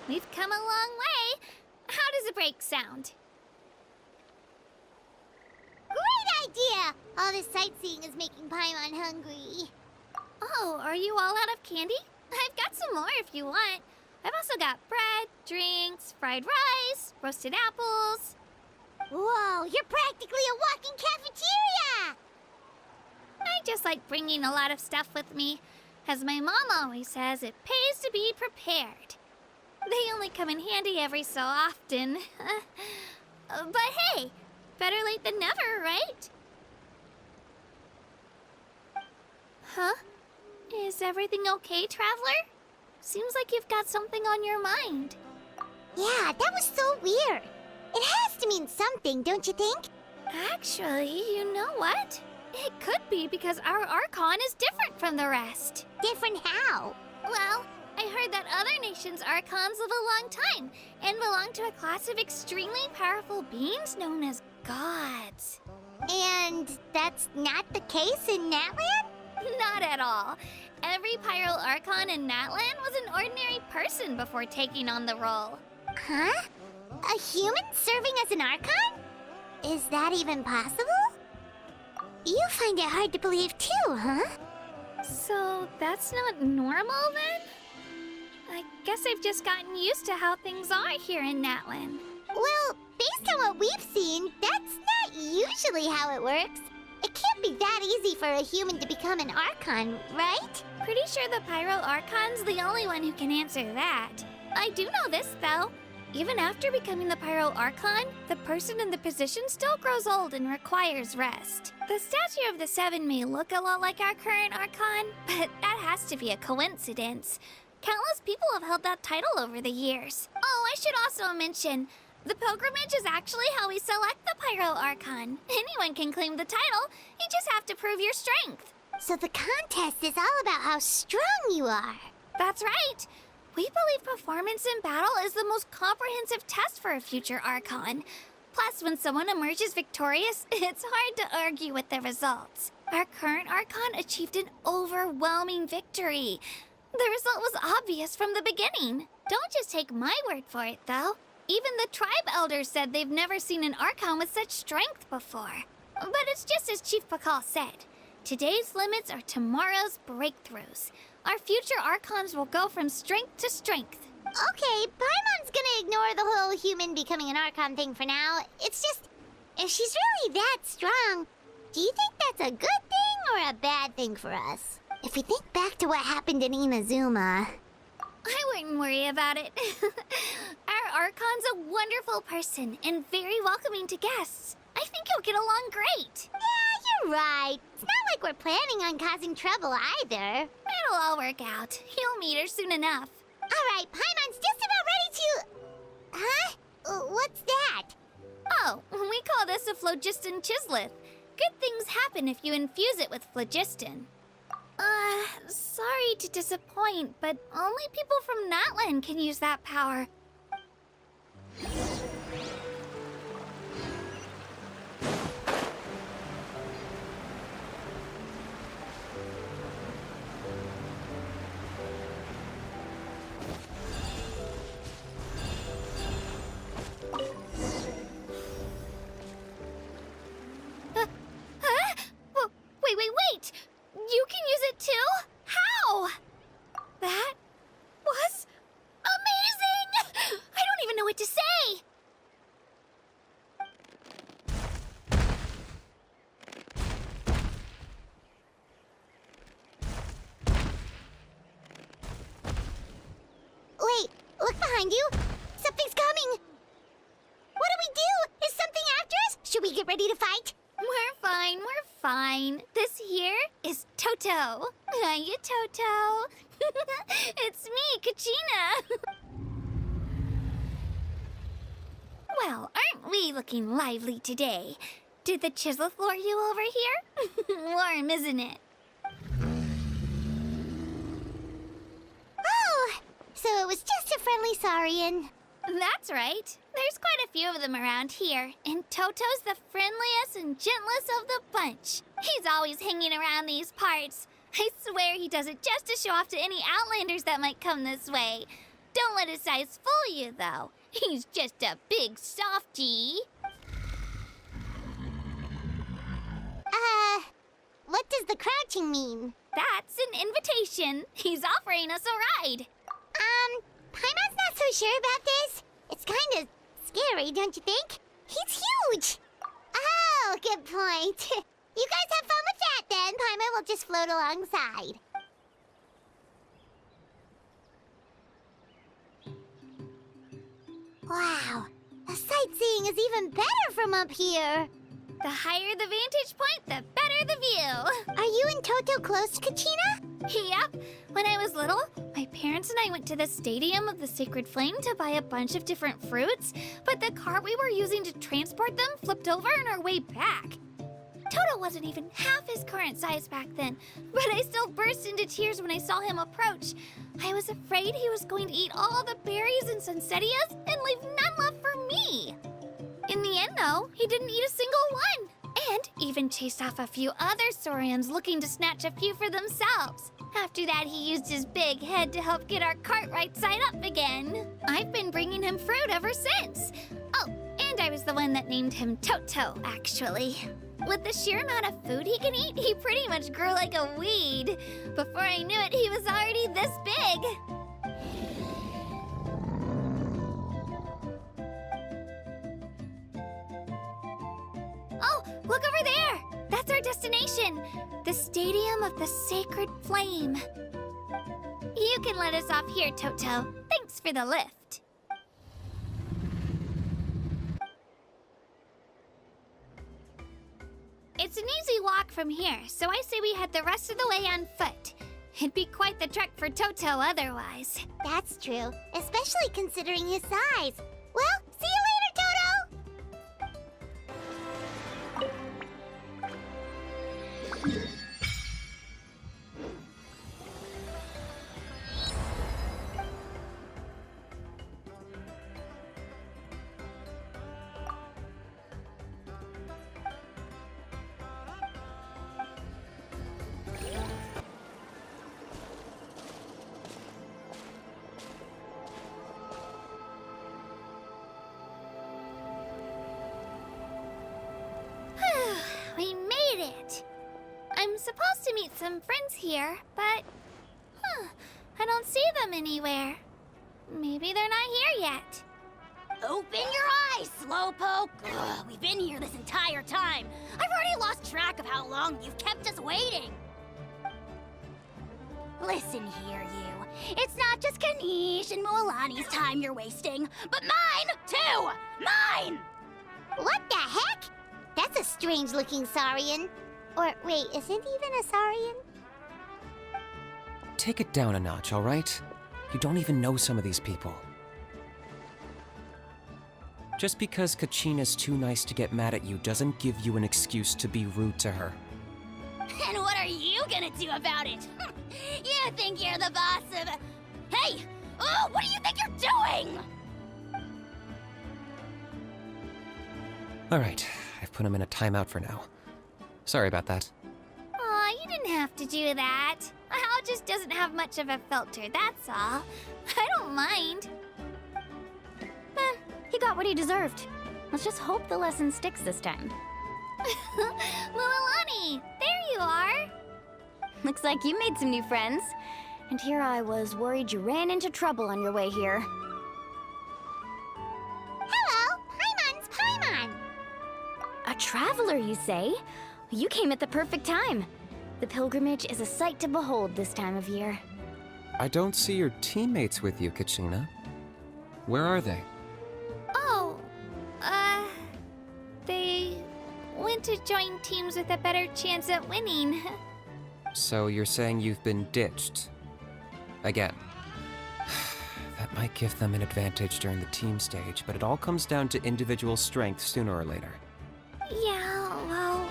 We've come a long way. How does a break sound? Great idea! All this sightseeing is making Paimon hungry. Oh, are you all out of candy? I've got some more if you want. I've also got bread, drinks, fried rice, roasted apples. Whoa, you're practically a walking cafeteria! I just like bringing a lot of stuff with me. As my mom always says, it pays to be prepared. They only come in handy every so often. But hey, better late than never, right? Huh? Is everything okay, Traveler? Seems like you've got something on your mind. Yeah, that was so weird. It has to mean something, don't you think? Actually, you know what? It could be because our Archon is different from the rest. Different how? Well, I heard that other nations' Archons live a long time and belong to a class of extremely powerful beings known as gods. And that's not the case in Natlan? Not at all. Every Pyro Archon in Natlan was an ordinary person before taking on the role. Huh? A human serving as an Archon? Is that even possible? You find it hard to believe too, huh? So that's not normal then? I guess I've just gotten used to how things are here in Natlan. Well, based on what we've seen, that's not usually how it works. It can't be that easy for a human to become an Archon, right? Pretty sure the Pyro Archon's the only one who can answer that. I do know this, though. Even after becoming the Pyro Archon, the person in the position still grows old and requires rest. The statue of the Seven may look a lot like our current Archon, but that has to be a coincidence. Countless people have held that title over the years. Oh, I should also mention, the pilgrimage is actually how we select the Pyro Archon. Anyone can claim the title, you just have to prove your strength. So the contest is all about how strong you are. That's right. We believe performance in battle is the most comprehensive test for a future Archon. Plus, when someone emerges victorious, it's hard to argue with the results. Our current Archon achieved an overwhelming victory. The result was obvious from the beginning. Don't just take my word for it, though. Even the tribe elders said they've never seen an Archon with such strength before. But it's just as Chief Pakal said. Today's limits are tomorrow's breakthroughs. Our future Archons will go from strength to strength. Okay, Paimon's gonna ignore the whole human becoming an Archon thing for now. It's just, if she's really that strong, do you think that's a good thing or a bad thing for us? If we think back to what happened in Inazuma... I wouldn't worry about it. Our Archon's a wonderful person and very welcoming to guests. I think you'll get along great. Yeah, you're right. It's not like we're planning on causing trouble either. It'll all work out. You'll meet her soon enough. All right, Paimon's just about ready to... Huh? What's that? Oh, we call this a phlogiston chisleth. Good things happen if you infuse it with phlogiston. Sorry to disappoint, but only people from Natlan can use that power. Wait! You can use it too? How? That was amazing! I don't even know what to say! Wait, look behind you. Something's coming. What do we do? Is something after us? Should we get ready to fight? We're fine. This here is Toto. Hiya, Toto. It's me, Kuchina. Well, aren't we looking lively today? Did the Chisleth lure you over here? Warm, isn't it? Oh, so it was just a friendly Saurian. That's right. There's quite a few of them around here, and Toto's the friendliest and gentlest of the bunch. He's always hanging around these parts. I swear he does it just to show off to any Outlanders that might come this way. Don't let his size fool you, though. He's just a big softie. What does the crouching mean? That's an invitation. He's offering us a ride. Paimon's not so sure about this. It's kind of scary, don't you think? He's huge! Oh, good point. You guys have fun with that, then. Paimon will just float alongside. Wow, the sightseeing is even better from up here. The higher the vantage point, the better the view. Are you and Toto close to Kuchina? Yep. When I was little, my parents and I went to the Stadium of the Sacred Flame to buy a bunch of different fruits, but the cart we were using to transport them flipped over on our way back. Toto wasn't even half his current size back then, but I still burst into tears when I saw him approach. I was afraid he was going to eat all the berries and sunsettias and leave none left for me. In the end, though, he didn't eat a single one, and even chased off a few other Saurians looking to snatch a few for themselves. After that, he used his big head to help get our cart right side up again. I've been bringing him fruit ever since. Oh, and I was the one that named him Toto, actually. With the sheer amount of food he can eat, he pretty much grew like a weed. Before I knew it, he was already this big. Oh, look over there! That's our destination! The Stadium of the Sacred Flame. You can let us off here, Toto. Thanks for the lift. It's an easy walk from here, so I say we head the rest of the way on foot. It'd be quite the trek for Toto otherwise. That's true, especially considering his size. Well, see you later, Toto! We made it! I'm supposed to meet some friends here, but... I don't see them anywhere. Maybe they're not here yet. Open your eyes, Slowpoke! Ugh, we've been here this entire time. I've already lost track of how long you've kept us waiting. Listen here, you. It's not just Kanish and Moalani's time you're wasting, but mine, too! Mine! What the heck? That's a strange-looking Saurian. Or, wait, is it even a Saurian? Take it down a notch, all right? You don't even know some of these people. Just because Kuchina's too nice to get mad at you doesn't give you an excuse to be rude to her. And what are you gonna do about it? You think you're the boss of... Hey! Oh, what do you think you're doing? All right, I've put him in a timeout for now. Sorry about that. Aw, you didn't have to do that. Hal just doesn't have much of a filter, that's all. I don't mind. He got what he deserved. Let's just hope the lesson sticks this time. Mualani, there you are. Looks like you made some new friends. And here I was worried you ran into trouble on your way here. Hello, Paimon's Paimon. A traveler, you say? You came at the perfect time. The pilgrimage is a sight to behold this time of year. I don't see your teammates with you, Kuchina. Where are they? Oh, they went to join teams with a better chance at winning. So you're saying you've been ditched? Again. That might give them an advantage during the team stage, but it all comes down to individual strength sooner or later. Yeah, well,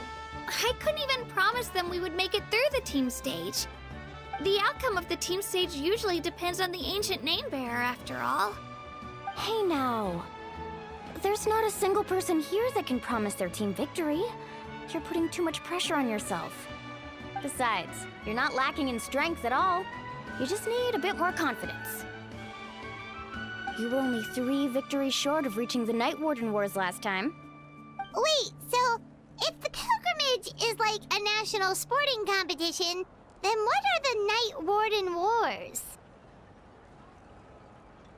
I couldn't even promise them we would make it through the team stage. The outcome of the team stage usually depends on the ancient name bearer, after all. Hey now. There's not a single person here that can promise their team victory. You're putting too much pressure on yourself. Besides, you're not lacking in strength at all. You just need a bit more confidence. You were only 3 victories short of reaching the Night Warden Wars last time. Wait, so if the pilgrimage is like a national sporting competition, then what are the Night Warden Wars?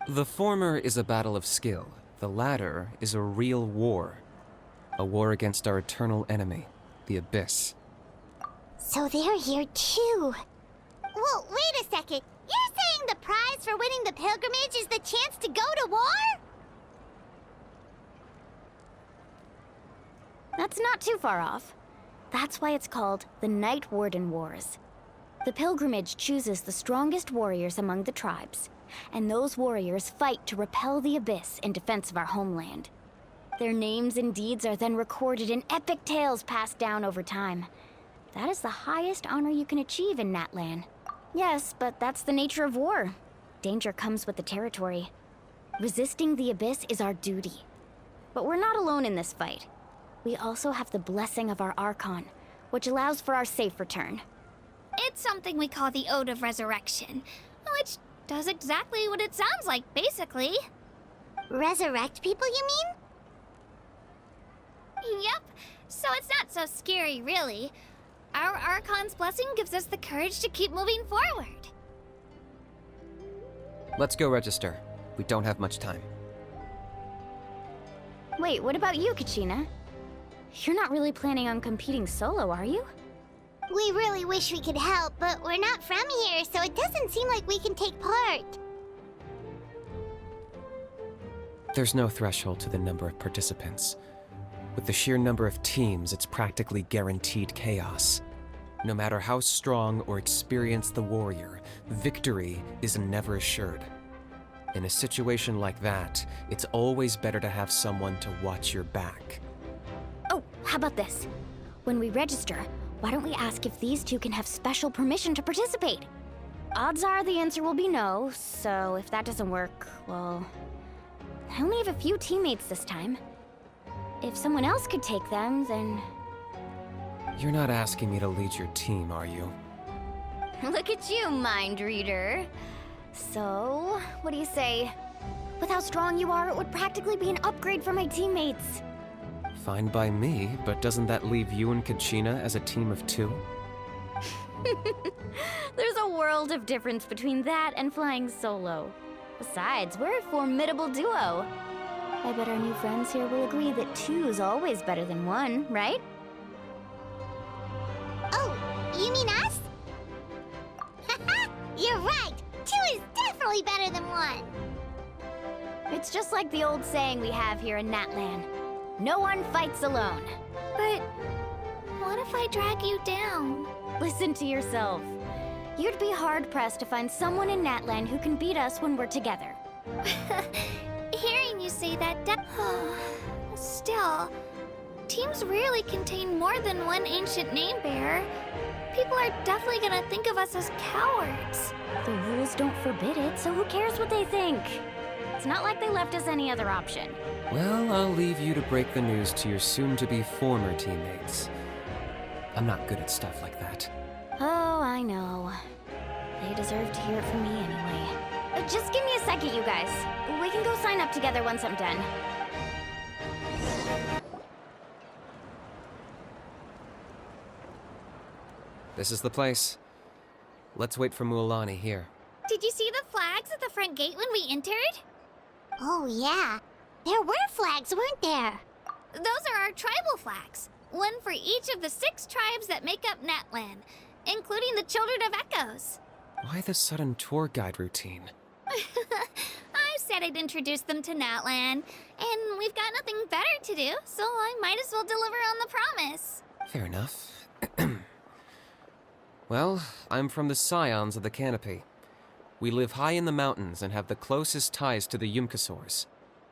The former is a battle of skill. The latter is a real war. A war against our eternal enemy, the Abyss. So they're here too. Well, wait a second. You're saying the prize for winning the pilgrimage is the chance to go to war? That's not too far off. That's why it's called the Night Warden Wars. The pilgrimage chooses the strongest warriors among the tribes, and those warriors fight to repel the Abyss in defense of our homeland. Their names and deeds are then recorded in epic tales passed down over time. That is the highest honor you can achieve in Natlan. Yes, but that's the nature of war. Danger comes with the territory. Resisting the Abyss is our duty. But we're not alone in this fight. We also have the blessing of our Archon, which allows for our safe return. It's something we call the Ode of Resurrection, which does exactly what it sounds like, basically. Resurrect people, you mean? Yep, so it's not so scary, really. Our Archon's blessing gives us the courage to keep moving forward. Let's go register. We don't have much time. Wait, what about you, Kuchina? You're not really planning on competing solo, are you? We really wish we could help, but we're not from here, so it doesn't seem like we can take part. There's no threshold to the number of participants. With the sheer number of teams, it's practically guaranteed chaos. No matter how strong or experienced the warrior, victory is never assured. In a situation like that, it's always better to have someone to watch your back. Oh, how about this? When we register, why don't we ask if these two can have special permission to participate? Odds are the answer will be no, so if that doesn't work, well... I only have a few teammates this time. If someone else could take them, then... You're not asking me to lead your team, are you? Look at you, mind reader. So, what do you say? With how strong you are, it would practically be an upgrade for my teammates. Fine by me, but doesn't that leave you and Kuchina as a team of 2? There's a world of difference between that and flying solo. Besides, we're a formidable duo. I bet our new friends here will agree that 2's always better than 1, right? Oh, you mean us? Haha, you're right. 2 is definitely better than 1. It's just like the old saying we have here in Natlan. No one fights alone. But what if I drag you down? Listen to yourself. You'd be hard-pressed to find someone in Natlan who can beat us when we're together. Hearing you say that, still, teams rarely contain more than one ancient name bearer. People are definitely gonna think of us as cowards. The rules don't forbid it, so who cares what they think? It's not like they left us any other option. Well, I'll leave you to break the news to your soon-to-be former teammates. I'm not good at stuff like that. Oh, I know. They deserve to hear it from me anyway. Just give me a second, you guys. We can go sign up together once I'm done. This is the place. Let's wait for Mualani here. Did you see the flags at the front gate when we entered? Oh, yeah. There were flags, weren't there? Those are our tribal flags. One for each of the 6 tribes that make up Natlan, including the Children of Echoes. Why the sudden tour guide routine? I said I'd introduce them to Natlan, and we've got nothing better to do, so I might as well deliver on the promise. Fair enough. Well, I'm from the Scions of the Canopy. We live high in the mountains and have the closest ties to the Yumkasaurs.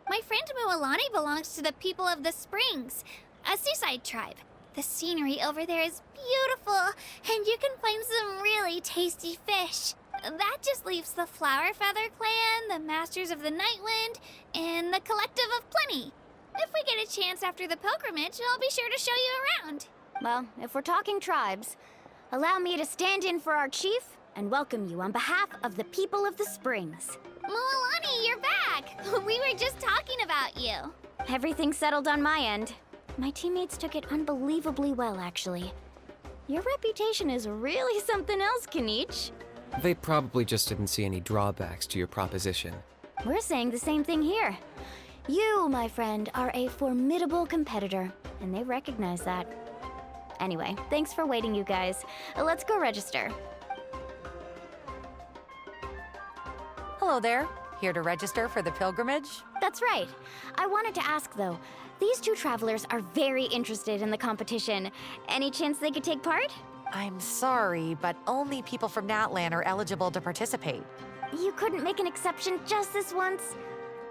My friend Mualani belongs to the people of the Springs, a seaside tribe. The scenery over there is beautiful, and you can find some really tasty fish. That just leaves the Flower Feather Clan, the Masters of the Nightwind, and the Collective of Plenty. If we get a chance after the pilgrimage, I'll be sure to show you around. Well, if we're talking tribes, allow me to stand in for our chief and welcome you on behalf of the people of the Springs. Mualani, you're back! back! We were just talking about you. Everything settled on my end. My teammates took it unbelievably well, actually. Your reputation is really something else, Kanich. They probably just didn't see any drawbacks to your proposition. We're saying the same thing here. You, my friend, are a formidable competitor, and they recognize that. Anyway, thanks for waiting, you guys. Let's go register. Hello there. Here to register for the pilgrimage? That's right. I wanted to ask, though. These two travelers are very interested in the competition. Any chance they could take part? I'm sorry, but only people from Natlan are eligible to participate. You couldn't make an exception just this once?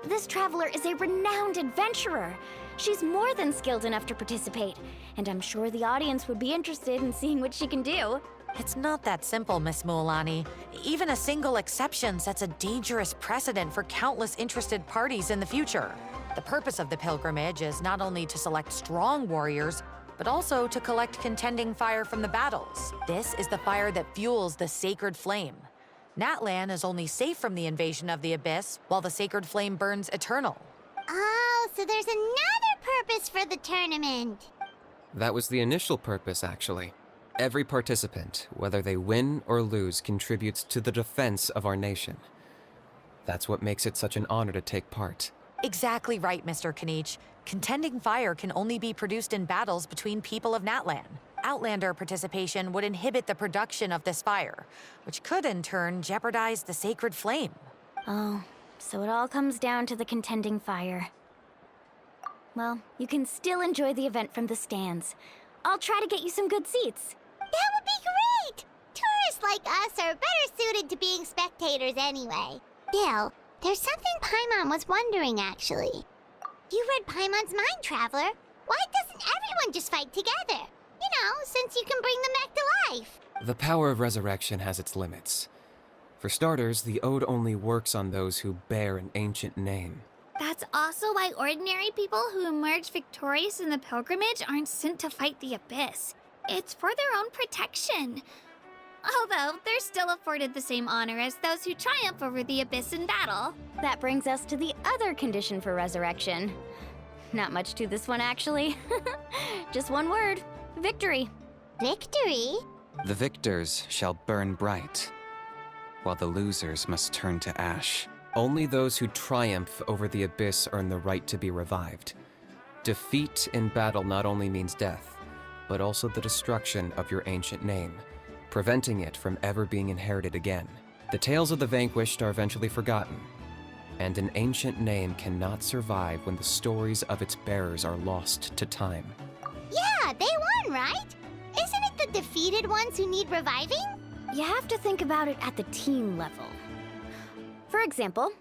This traveler is a renowned adventurer. She's more than skilled enough to participate, and I'm sure the audience would be interested in seeing what she can do. It's not that simple, Miss Mualani. Even a single exception sets a dangerous precedent for countless interested parties in the future. The purpose of the pilgrimage is not only to select strong warriors, but also to collect contending fire from the battles. This is the fire that fuels the sacred flame. Natlan is only safe from the invasion of the Abyss, while the sacred flame burns eternal. Oh, so there's another purpose for the tournament. That was the initial purpose, actually. Every participant, whether they win or lose, contributes to the defense of our nation. That's what makes it such an honor to take part. Exactly right, Mr. Kanich. Contending fire can only be produced in battles between people of Natlan. Outlander participation would inhibit the production of this fire, which could in turn jeopardize the sacred flame. Oh, so it all comes down to the contending fire. Well, you can still enjoy the event from the stands. I'll try to get you some good seats. That would be great! Tourists like us are better suited to being spectators anyway. Bill, there's something Paimon was wondering, actually. You read Paimon's mind, Traveler. Why doesn't everyone just fight together? You know, since you can bring them back to life. The power of resurrection has its limits. For starters, the ode only works on those who bear an ancient name. That's also why ordinary people who emerge victorious in the pilgrimage aren't sent to fight the Abyss. It's for their own protection. Although, they're still afforded the same honor as those who triumph over the Abyss in battle. That brings us to the other condition for resurrection. Not much to this one, actually. Just one word. Victory. Victory? The victors shall burn bright, while the losers must turn to ash. Only those who triumph over the Abyss earn the right to be revived. Defeat in battle not only means death, but also the destruction of your ancient name, preventing it from ever being inherited again. The tales of the vanquished are eventually forgotten, and an ancient name cannot survive when the stories of its bearers are lost to time. Yeah, they won, right? Isn't it the defeated ones who need reviving? You have to think about it at the team level. For example,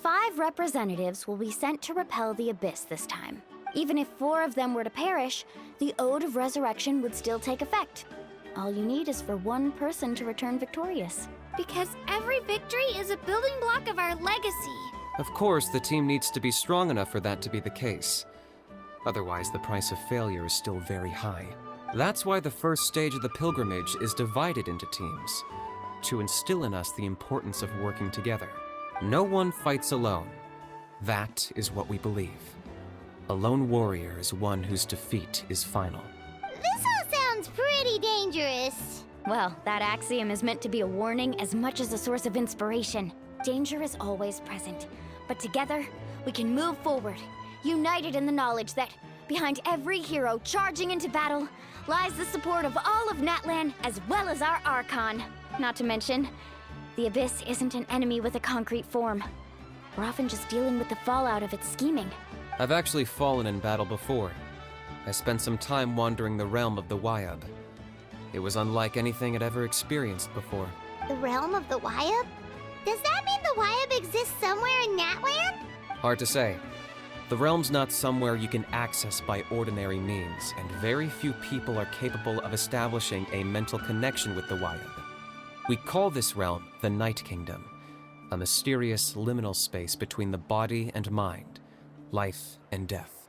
5 representatives will be sent to repel the Abyss this time. Even if 4 of them were to perish, the Ode of Resurrection would still take effect. All you need is for 1 person to return victorious. Because every victory is a building block of our legacy. Of course, the team needs to be strong enough for that to be the case. Otherwise, the price of failure is still very high. That's why the first stage of the pilgrimage is divided into teams, to instill in us the importance of working together. No one fights alone. That is what we believe. A lone warrior is one whose defeat is final. This all sounds pretty dangerous. Well, that axiom is meant to be a warning as much as a source of inspiration. Danger is always present, but together, we can move forward, united in the knowledge that behind every hero charging into battle lies the support of all of Natlan as well as our Archon. Not to mention, the Abyss isn't an enemy with a concrete form. We're often just dealing with the fallout of its scheming. I've actually fallen in battle before. I spent some time wandering the realm of the Wyab. It was unlike anything I'd ever experienced before. The realm of the Wyab? Does that mean the Wyab exists somewhere in Natlan? Hard to say. The realm's not somewhere you can access by ordinary means, and very few people are capable of establishing a mental connection with the Wyab. We call this realm the Night Kingdom, a mysterious liminal space between the body and mind, life and death.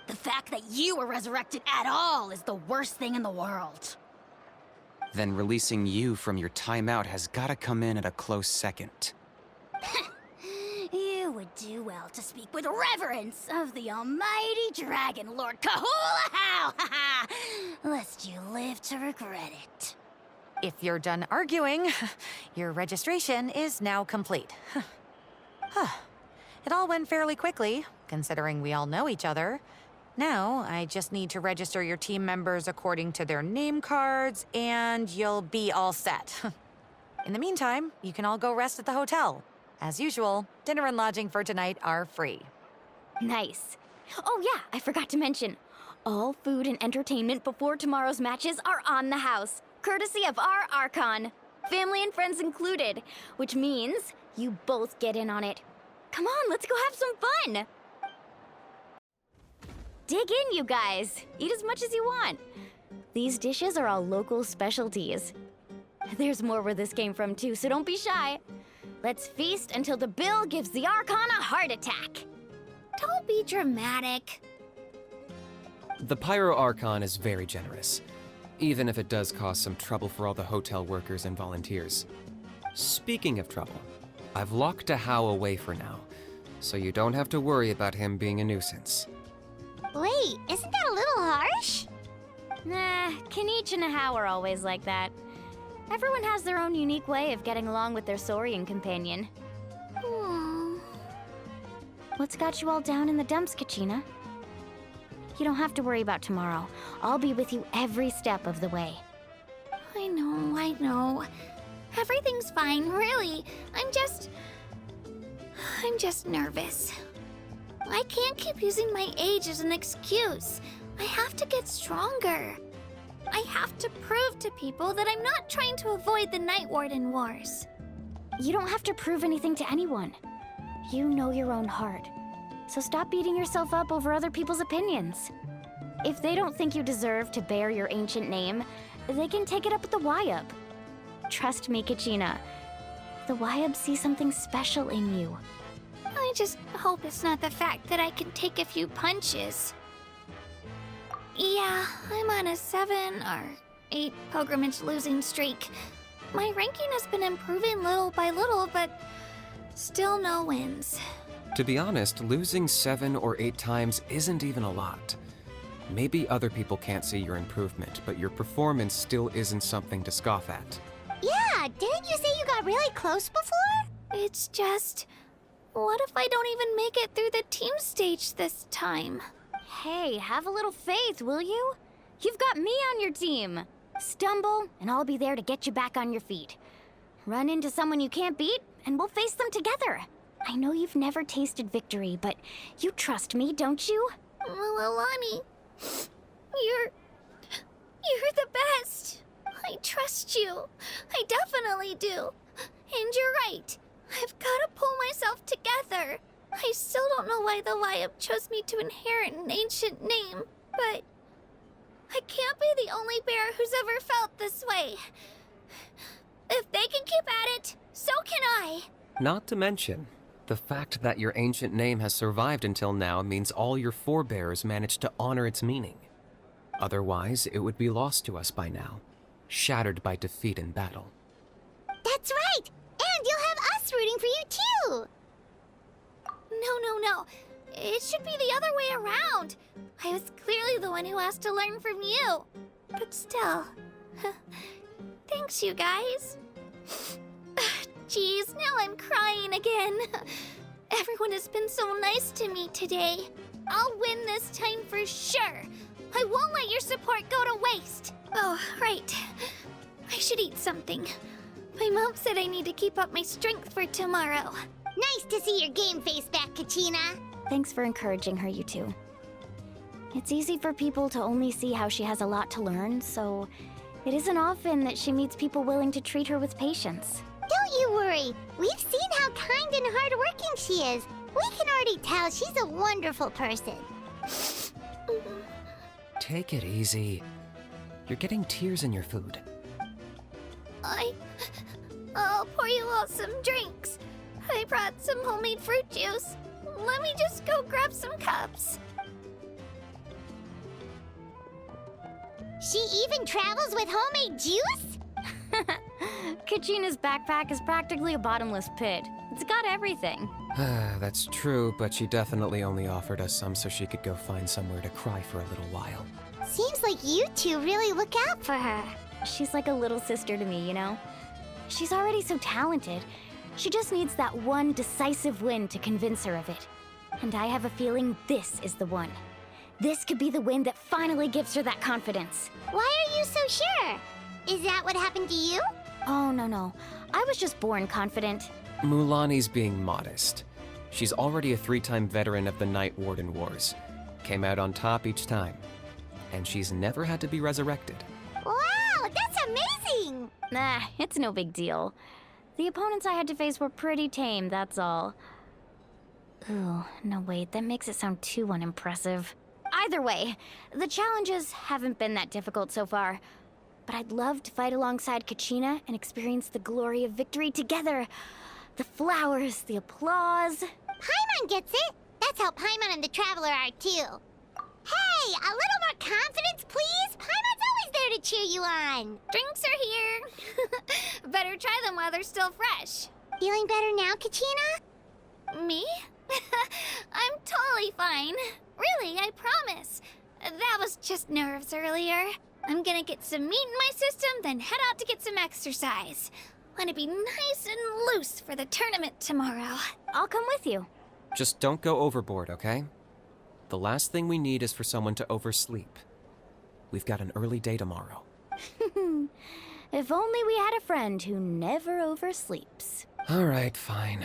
The fact that you were resurrected at all is the worst thing in the world. Then releasing you from your timeout has gotta come in at a close second. You would do well to speak with reverence of the almighty Dragon Lord Kahula-How! Lest you live to regret it. If you're done arguing, your registration is now complete. It all went fairly quickly, considering we all know each other. Now, I just need to register your team members according to their name cards, and you'll be all set. In the meantime, you can all go rest at the hotel. As usual, dinner and lodging for tonight are free. Nice. Oh yeah, I forgot to mention. All food and entertainment before tomorrow's matches are on the house, courtesy of our Archon. Family and friends included, which means you both get in on it. Come on, let's go have some fun! Dig in, you guys. Eat as much as you want. These dishes are all local specialties. There's more where this came from too, so don't be shy. Let's feast until the bill gives the Archon a heart attack. Don't be dramatic. The Pyro Archon is very generous, even if it does cause some trouble for all the hotel workers and volunteers. Speaking of trouble, I've locked a How away for now, so you don't have to worry about him being a nuisance. Wait, isn't that a little harsh? Nah, Kanich and How are always like that. Everyone has their own unique way of getting along with their Saurian companion. What's got you all down in the dumps, Kuchina? You don't have to worry about tomorrow. I'll be with you every step of the way. I know. Everything's fine, really. I'm just nervous. I can't keep using my age as an excuse. I have to get stronger. I have to prove to people that I'm not trying to avoid the Night Warden Wars. You don't have to prove anything to anyone. You know your own heart. So stop beating yourself up over other people's opinions. If they don't think you deserve to bear your ancient name, they can take it up with the Wyub. Trust me, Kuchina. The Wyub see something special in you. I just hope it's not the fact that I can take a few punches. Yeah, I'm on a 7 or 8 pilgrimage losing streak. My ranking has been improving little by little, but still no wins. To be honest, losing 7 or 8 times isn't even a lot. Maybe other people can't see your improvement, but your performance still isn't something to scoff at. Yeah, didn't you say you got really close before? It's just, what if I don't even make it through the team stage this time? Hey, have a little faith, will you? You've got me on your team. Stumble, and I'll be there to get you back on your feet. Run into someone you can't beat, and we'll face them together. I know you've never tasted victory, but you trust me, don't you? Alani, you're the best. I trust you. I definitely do. And you're right. I've got to pull myself together. I still don't know why the Wyub chose me to inherit an ancient name, but I can't be the only bear who's ever felt this way. If they can keep at it, so can I. Not to mention, the fact that your ancient name has survived until now means all your forebears managed to honor its meaning. Otherwise, it would be lost to us by now, shattered by defeat in battle. That's right! And you'll have us rooting for you too! No. It should be the other way around. I was clearly the one who asked to learn from you. But still. Thanks, you guys. Geez, now I'm crying again. Everyone has been so nice to me today. I'll win this time for sure. I won't let your support go to waste. Oh, right. I should eat something. My mom said I need to keep up my strength for tomorrow. Nice to see your game face back, Kuchina. Thanks for encouraging her, you two. It's easy for people to only see how she has a lot to learn, so it isn't often that she meets people willing to treat her with patience. Don't you worry. We've seen how kind and hardworking she is. We can already tell she's a wonderful person. Take it easy. You're getting tears in your food. I'll pour you all some drinks. I brought some homemade fruit juice. Let me just go grab some cups. She even travels with homemade juice? Kuchina's backpack is practically a bottomless pit. It's got everything. That's true, but she definitely only offered us some so she could go find somewhere to cry for a little while. Seems like you two really look out for her. She's like a little sister to me, you know? She's already so talented. She just needs that one decisive win to convince her of it. And I have a feeling this is the one. This could be the win that finally gives her that confidence. Why are you so sure? Is that what happened to you? Oh, no. I was just born confident. Mulaney's being modest. She's already a 3-time veteran of the Night Warden Wars. Came out on top each time. And she's never had to be resurrected. Wow, that's amazing! Nah, it's no big deal. The opponents I had to face were pretty tame, that's all. Ooh, no wait, that makes it sound too unimpressive. Either way, the challenges haven't been that difficult so far. But I'd love to fight alongside Kuchina and experience the glory of victory together. The flowers, the applause. Paimon gets it! That's how Paimon and the Traveler are too. Hey, a little more confidence, please! Paimon's always there to cheer you on! Drinks are here. Better try them while they're still fresh. Feeling better now, Kuchina? Me? I'm totally fine. Really, I promise. That was just nerves earlier. I'm gonna get some meat in my system, then head out to get some exercise. Want to be nice and loose for the tournament tomorrow. I'll come with you. Just don't go overboard, okay? The last thing we need is for someone to oversleep. We've got an early day tomorrow. If only we had a friend who never oversleeps. All right, fine.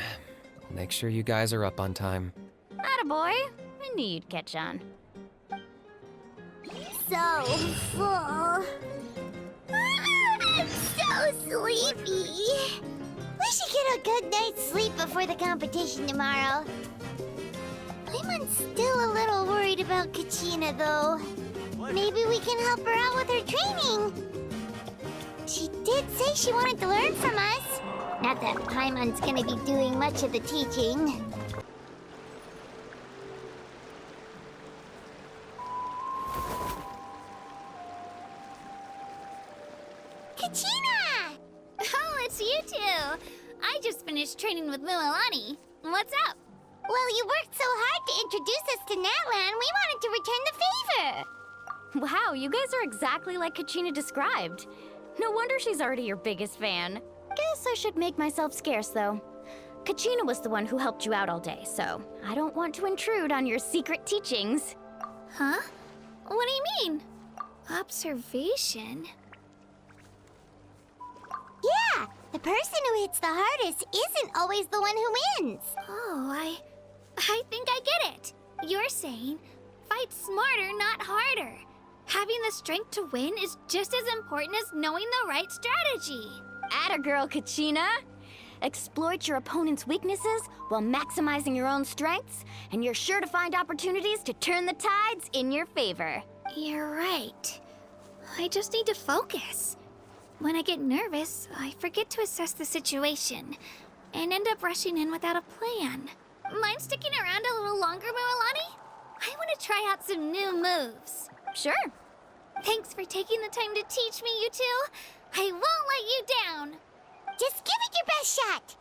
I'll make sure you guys are up on time. Attaboy. I knew you'd catch on. So full. I'm so sleepy. We should get a good night's sleep before the competition tomorrow. Paimon's still a little worried about Kuchina, though. Maybe we can help her out with her training. She did say she wanted to learn from us. Not that Paimon's gonna be doing much of the teaching. Kuchina! Oh, it's you two. I just finished training with Mililani. What's up? Well, you worked so hard to introduce us to Natlan, we wanted to return the favor. Wow, you guys are exactly like Kuchina described. No wonder she's already your biggest fan. Guess I should make myself scarce, though. Kuchina was the one who helped you out all day, so I don't want to intrude on your secret teachings. Huh? What do you mean? Observation? Yeah, the person who hits the hardest isn't always the one who wins. Oh, I think I get it. You're saying fight smarter, not harder. Having the strength to win is just as important as knowing the right strategy. Atta girl, Kuchina! Exploit your opponent's weaknesses while maximizing your own strengths, and you're sure to find opportunities to turn the tides in your favor. You're right. I just need to focus. When I get nervous, I forget to assess the situation and end up rushing in without a plan. Mind sticking around a little longer, Mililani? I want to try out some new moves. Sure. Thanks for taking the time to teach me, you two. I won't let you down. Just give it your best shot.